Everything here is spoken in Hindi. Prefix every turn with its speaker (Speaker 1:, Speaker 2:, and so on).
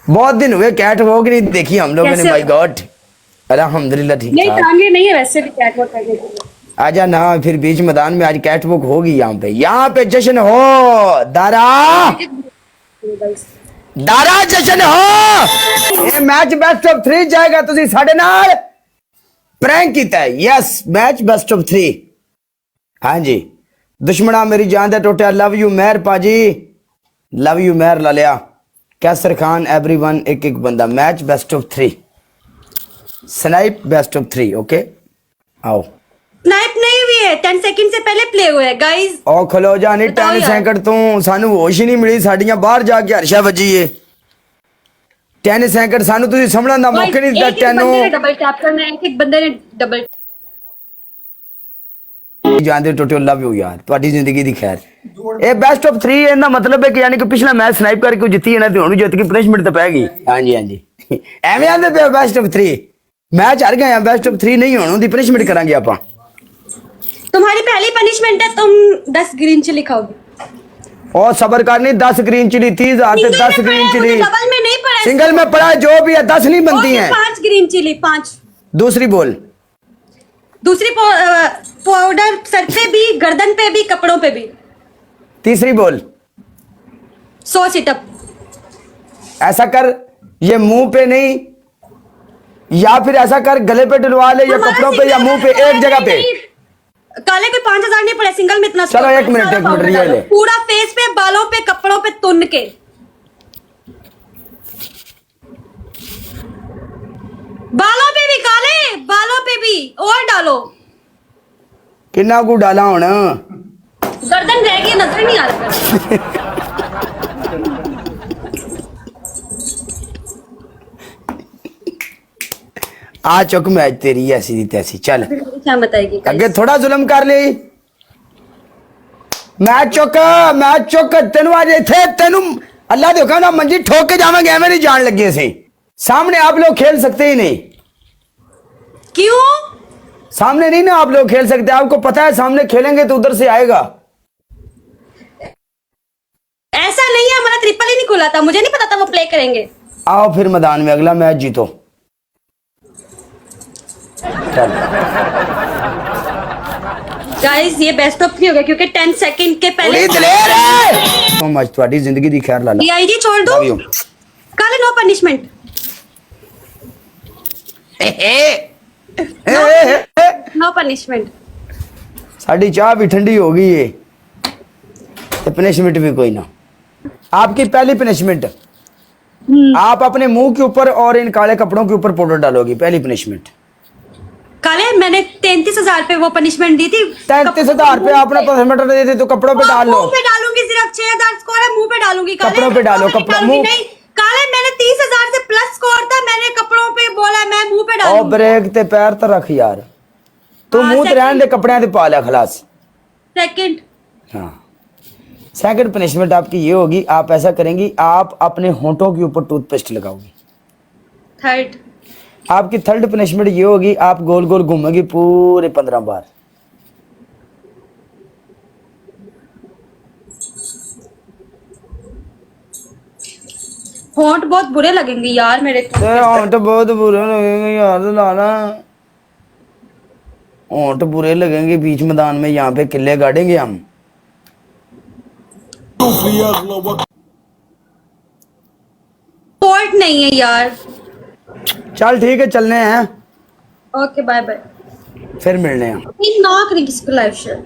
Speaker 1: बहुत दिन हुए कैट वॉक नहीं देखी हम लोगों ने।
Speaker 2: कैसे?
Speaker 1: माय गॉड, अल्हम्दुलिल्लाह ठीक
Speaker 2: नहीं,
Speaker 1: ठाक।
Speaker 2: टांगे नहीं है वैसे भी कैट वॉक करने के लिए।
Speaker 1: आजा ना, फिर बीच मैदान में आज कैट वॉक होगी। यहाँ पे जश्न हो दारा, दारा जश्न हो। ये मैच बेस्ट ऑफ 3 जाएगा। तुसी साडे नाल प्रैंक कीता है। Yes, match best of 3। हाँ जी, दुश्मना मेरी जान दे टोटिया। लव यू मेहर पाजी, love you Mehar Laliya. Kaiser Khan everyone, एक एक बंदा। Match best of 3, snipe best of 3। Okay आओ।
Speaker 2: स्नाइप नहीं हुई है, 10 सेकंड से पहले प्ले हुआ है गाइस।
Speaker 1: ओ खलो जा नहीं,
Speaker 2: बताओ
Speaker 1: 10
Speaker 2: यार।
Speaker 1: सैकड़ तो सानू होश ही नहीं मिली। साड़ियां बाहर जाके हर्षा वजी है। 10 सैकड़ सानू तुसी समझण दा मौका नहीं दिता।
Speaker 2: एक एक बंदे ने डबल टैप करना है, एक एक बंदे ने डबल।
Speaker 1: जानते टोटो लव यू यार, ਤੁਹਾਡੀ ਜ਼ਿੰਦਗੀ ਦੀ ਖੈਰ। ਇਹ ਬੈਸਟ ਆਫ 3 ਇਹਦਾ ਮਤਲਬ ਹੈ ਕਿ ਯਾਨੀ ਕਿ ਪਿਛਲਾ ਮੈਚ ਸਨਾਈਪ ਕਰਕੇ ਜਿੱਤੀ ਹੈ ਨਾ, ਤੇ ਹੁਣ ਜਿੱਤ ਕੇ ਪਨਿਸ਼ਮੈਂਟ ਤਾਂ ਪੈ ਗਈ। ਹਾਂਜੀ ਹਾਂਜੀ, ਐਵੇਂ ਆਂਦੇ ਪਏ ਬੈਸਟ ਆਫ 3 ਮੈਚ ਹਾਰ ਗਏ ਆ। ਬੈਸਟ ਆਫ 3 नहीं होनी, ਉਹਦੀ ਪਨਿਸ਼ਮੈਂਟ ਕਰਾਂਗੇ ਆਪਾਂ।
Speaker 2: तुम्हारी पहली पनिशमेंट है, तुम 10 ग्रीन चिली खाओगे।
Speaker 1: और सबर करनी, 10 ग्रीन चिली 30,000 से 10 ग्रीन चिली।
Speaker 2: डबल में नहीं पड़ा,
Speaker 1: सिंगल में पड़ा है, जो भी है 10 नहीं बनती है।
Speaker 2: 5 ग्रीन चिली, 5।
Speaker 1: दूसरी बोल।
Speaker 2: दूसरी पाउडर सर पे भी, गर्दन पे भी, कपड़ों पे भी।
Speaker 1: तीसरी बोल।
Speaker 2: 100 सिटअप।
Speaker 1: ऐसा कर, ये मुंह पे नहीं, या फिर ऐसा कर गले पे डलवा ले, या कपड़ों पे या मुंह पे, एक जगह पे।
Speaker 2: काले कोई 5,000 नहीं पड़े, सिंगल में इतना।
Speaker 1: चलो एक मिनट रियल है।
Speaker 2: पूरा फेस पे, बालों पे, कपड़ों पे तुन के। बालों पे भी काले, बालों पे भी और डालो।
Speaker 1: किन्ना को डाला होना।
Speaker 2: गर्दन रह गई, नजर नहीं आ रहा।
Speaker 1: आ चुक मैच तेरी ऐसी दी तैसी। चल
Speaker 2: क्या बताएगी
Speaker 1: अगे थोड़ा जुल्म कर ले। मैच चुक तेन आज इथे तेन अल्लाह देखा ना मंजी ठोक के जावेंगे, एवं नहीं जान लगे से। सामने आप लोग खेल सकते ही नहीं।
Speaker 2: क्यों?
Speaker 1: सामने नहीं ना आप लोग खेल सकते। आपको पता है सामने खेलेंगे तो उधर से आएगा।
Speaker 2: ऐसा नहीं है, हमारा ट्रिपल ही नहीं खुला था, मुझे नहीं पता था वो प्ले करेंगे।
Speaker 1: आओ फिर मैदान में, अगला मैच जीतो। चल
Speaker 2: गाइस ये बेस्ट ऑफ 3 हो गया क्योंकि 10 सेकंड के पहले।
Speaker 1: दलेर है सो मच, ਤੁਹਾਡੀ ਜ਼ਿੰਦਗੀ ਦੀ ਖੈर ला ला।
Speaker 2: डीआईजी छोड़ दो, काले नो पनिशमेंट। No punishment.
Speaker 1: साड़ी चाह भी ठंडी हो गई है, तो पनिशमेंट भी कोई ना। आपकी पहली पनिशमेंट, आप अपने मुंह के ऊपर और इन काले कपड़ों के ऊपर पाउडर डालोगी। पहली पनिशमेंट।
Speaker 2: काले मैंने 33,000 पे वो पनिशमेंट दी थी।
Speaker 1: 33,000 पे आपने पनिशमेंट दी थी, तो कपड़ों पे डाल लो।
Speaker 2: मुंह पे डालूंगी, सिर्फ 6,000 स्कोर है, मुंह पे डालूंगी। काले
Speaker 1: कपड़ों पे डालो, कपड़ों मुंह।
Speaker 2: नहीं काले, मैंने 30,000 से प्लस स्कोर था, मैंने कपड़ों पे बोला, मैं मुंह पे
Speaker 1: ओ
Speaker 2: डालूंगी।
Speaker 1: ब्रेक ते पैर तो रख यार, तू मुंह ते रहने दे, कपड़े ते पा लिया खलास।
Speaker 2: सेकंड।
Speaker 1: हाँ, सेकंड पनिशमेंट आपकी ये होगी, आप ऐसा करेंगी, आप अपने होंठों के ऊपर टूथपेस्ट लगाओगी।
Speaker 2: थर्ड।
Speaker 1: आपकी थर्ड पनिशमेंट ये होगी, आप गोल गोल घूमेगी पूरे 15 बार।
Speaker 2: होंठ बहुत बुरे लगेंगे यार मेरे को।
Speaker 1: होंठ बहुत बुरे लगेंगे यार लाला, होंठ बुरे लगेंगे। बीच मैदान में यहाँ पे किले गाड़ेंगे हम।
Speaker 2: पोर्ट नहीं है यार।
Speaker 1: चल ठीक है, चलने हैं।
Speaker 2: Okay bye bye.
Speaker 1: फिर मिलने हैं।
Speaker 2: ना करें किसी को लाइव शेयर।